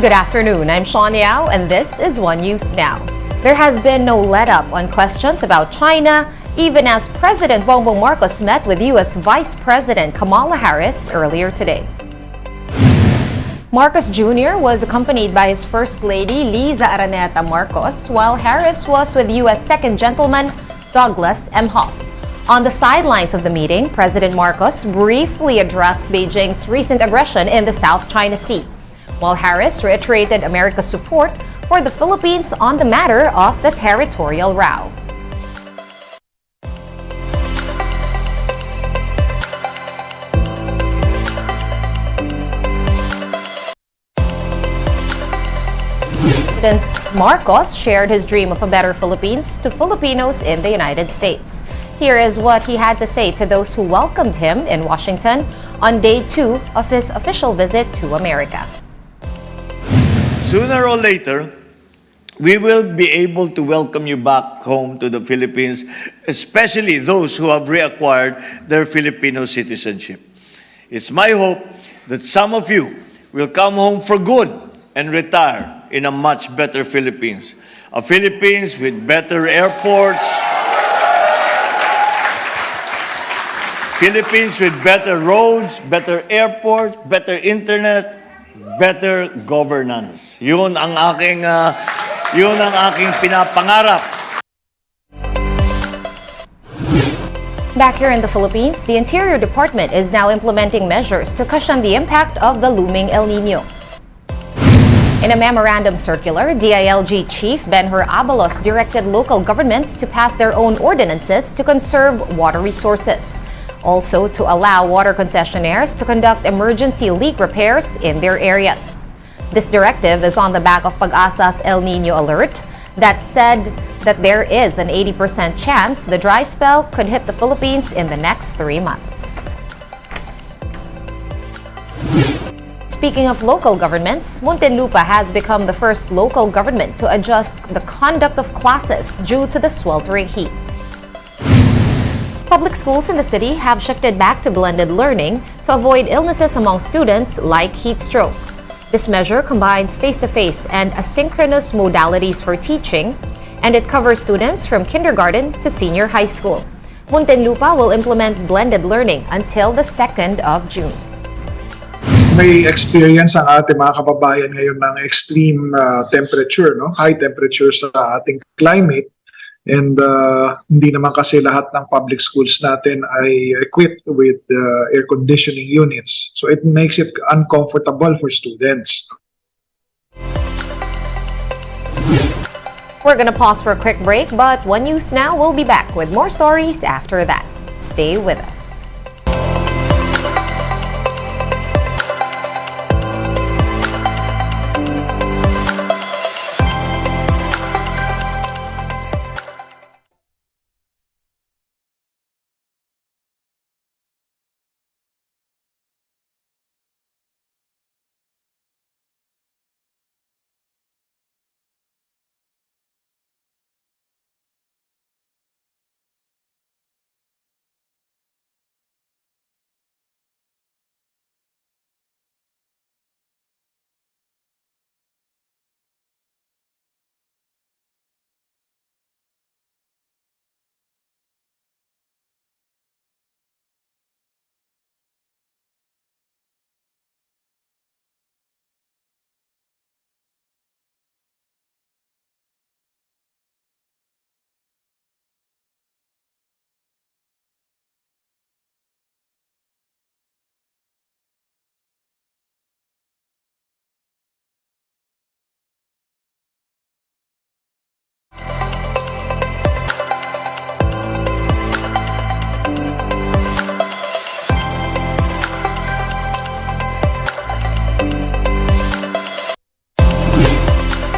Good afternoon, I'm Sean Yao and this is One News Now. There has been no let-up on questions about China, even as President Bongbong Marcos met with U.S. Vice President Kamala Harris earlier today. Marcos Jr. was accompanied by his First Lady Liza Araneta Marcos, while Harris was with U.S. Second Gentleman Douglas M. Hoff. On the sidelines of the meeting, President Marcos briefly addressed Beijing's recent aggression in the South China Sea, while Harris reiterated America's support for the Philippines on the matter of the territorial row. President Marcos shared his dream of a better Philippines to Filipinos in the United States. Here is what he had to say to those who welcomed him in Washington on day 2 of his official visit to America. Sooner or later, we will be able to welcome you back home to the Philippines, especially those who have reacquired their Filipino citizenship. It's my hope that some of you will come home for good and retire in a much better Philippines. A Philippines with better airports, Philippines with better roads, better airports, better internet, better governance. Yun ang aking pinapangarap. Back here in the Philippines, the Interior Department is now implementing measures to cushion the impact of the looming El Nino. In a memorandum circular, DILG Chief Benhur Abalos directed local governments to pass their own ordinances to conserve water resources. Also to allow water concessionaires to conduct emergency leak repairs in their areas. This directive is on the back of Pag-asa's El Nino alert that said that there is an 80% chance the dry spell could hit the Philippines in the next 3 months. Speaking of local governments, Muntinlupa has become the first local government to adjust the conduct of classes due to the sweltering heat. Public schools in the city have shifted back to blended learning to avoid illnesses among students like heat stroke. This measure combines face-to-face and asynchronous modalities for teaching, and it covers students from kindergarten to senior high school. Muntinlupa will implement blended learning until the 2nd of June. May experience ang ating mga kababayan ngayon ng extreme temperature, no? High temperature sa ating climate. And hindi naman kasi lahat ng public schools natin ay equipped with air conditioning units. So it makes it uncomfortable for students. We're gonna pause for a quick break, but One News Now will be back with more stories after that. Stay with us.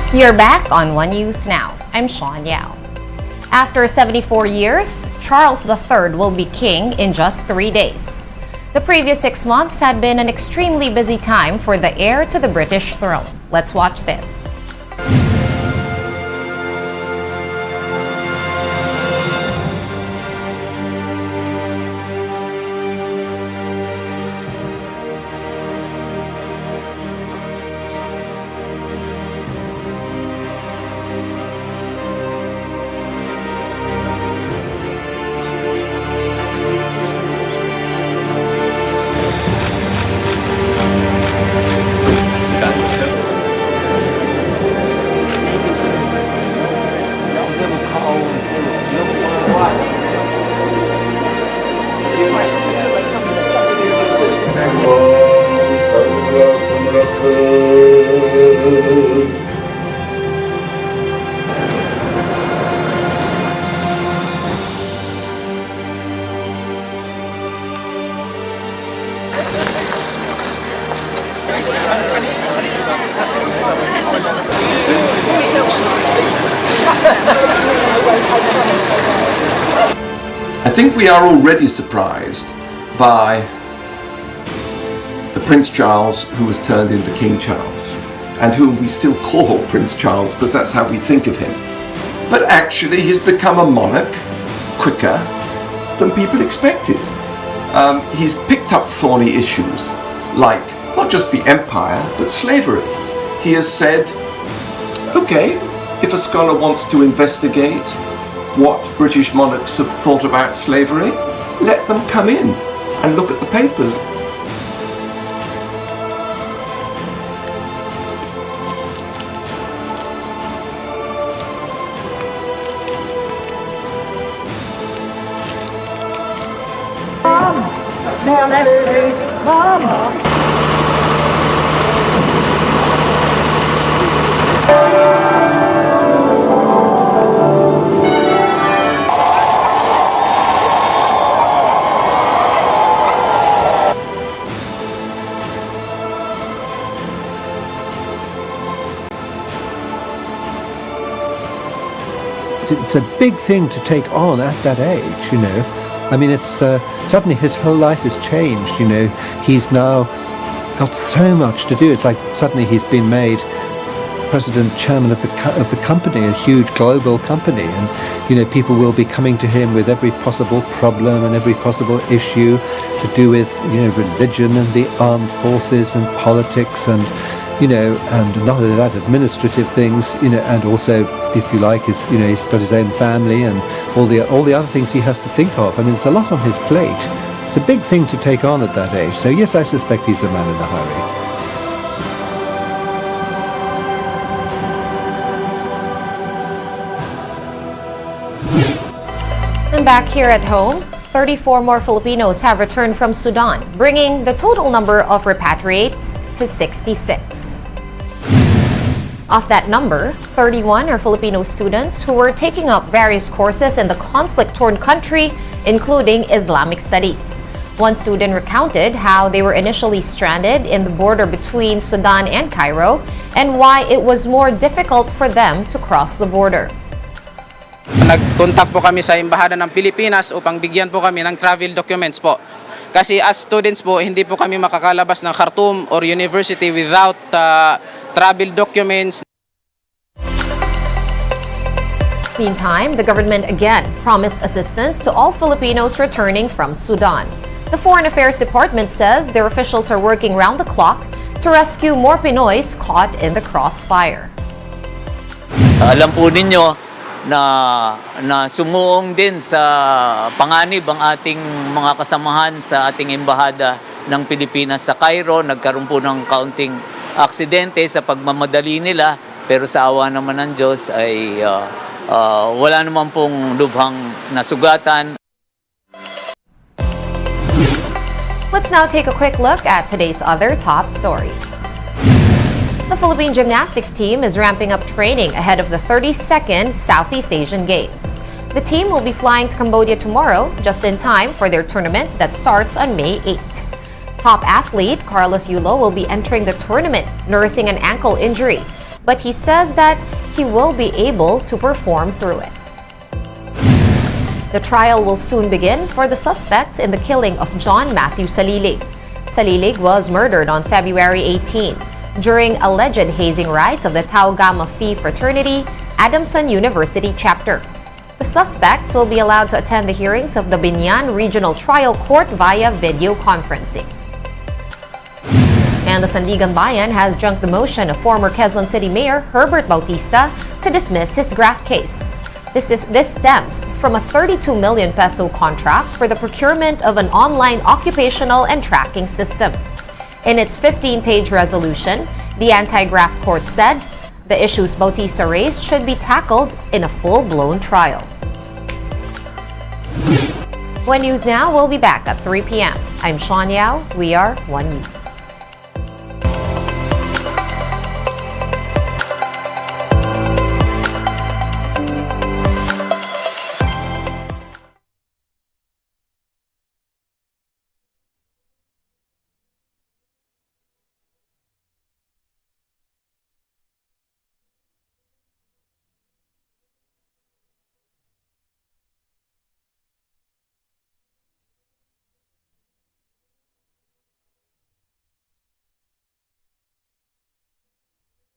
You're back on One News Now. I'm Sean Yao. After 74 years, Charles III will be king in just 3 days. The previous 6 months had been an extremely busy time for the heir to the British throne. Let's watch this. I think we are already surprised by the Prince Charles who was turned into King Charles, and whom we still call Prince Charles because that's how we think of him. But actually he's become a monarch quicker than people expected. He's picked up thorny issues like not just the empire but slavery. He has said, okay, if a scholar wants to investigate what British monarchs have thought about slavery, let them come in and look at the papers. It's a big thing to take on at that age, you know. I mean, it's suddenly his whole life has changed, you know. He's now got so much to do. It's like suddenly he's been made president, chairman of the company, a huge global company, and you know, people will be coming to him with every possible problem and every possible issue to do with, you know, religion and the armed forces and politics and, you know, and not only that, administrative things, you know, and also, if you like, is, you know, he's got his own family and all the other things he has to think of. I mean, it's a lot on his plate. It's a big thing to take on at that age. So yes, I suspect he's a man in a hurry. And back here at home, 34 more Filipinos have returned from Sudan, bringing the total number of repatriates to 66. Of that number, 31 are Filipino students who were taking up various courses in the conflict-torn country, including Islamic studies. One student recounted how they were initially stranded in the border between Sudan and Cairo and why it was more difficult for them to cross the border. Nag-contact po kami sa Embahada ng Pilipinas upang bigyan po kami ng travel documents po. Kasi as students po, hindi po kami makakalabas ng Khartoum or university without travel documents. Meantime, the government again promised assistance to all Filipinos returning from Sudan. The Foreign Affairs Department says their officials are working round the clock to rescue more Pinoys caught in the crossfire. Alam po ninyo na sumuong din sa panganib ang ating mga kasamahan sa ating embahada ng Pilipinas sa Cairo. Nagkaroon po ng kaunting aksidente sa pagmamadali nila, pero sa awa naman ng Diyos ay wala naman pong lubhang nasugatan. Let's now take a quick look at today's other top stories. The Philippine gymnastics team is ramping up training ahead of the 32nd Southeast Asian Games. The team will be flying to Cambodia tomorrow, just in time for their tournament that starts on May 8. Top athlete Carlos Yulo will be entering the tournament nursing an ankle injury, but he says that he will be able to perform through it. The trial will soon begin for the suspects in the killing of John Matthew Salilig. Salilig was murdered on February 18 during alleged hazing rites of the Tau Gamma Phi fraternity, Adamson University chapter. The suspects will be allowed to attend the hearings of the Binyan Regional Trial Court via video conferencing. And the Sandigan Bayan has junked the motion of former Quezon City Mayor Herbert Bautista to dismiss his graft case. This stems from a 32 million peso contract for the procurement of an online occupational and tracking system. In its 15-page resolution, the anti-graft court said the issues Bautista raised should be tackled in a full-blown trial. One News Now will be back at 3 p.m. I'm Sean Yao. We are One News.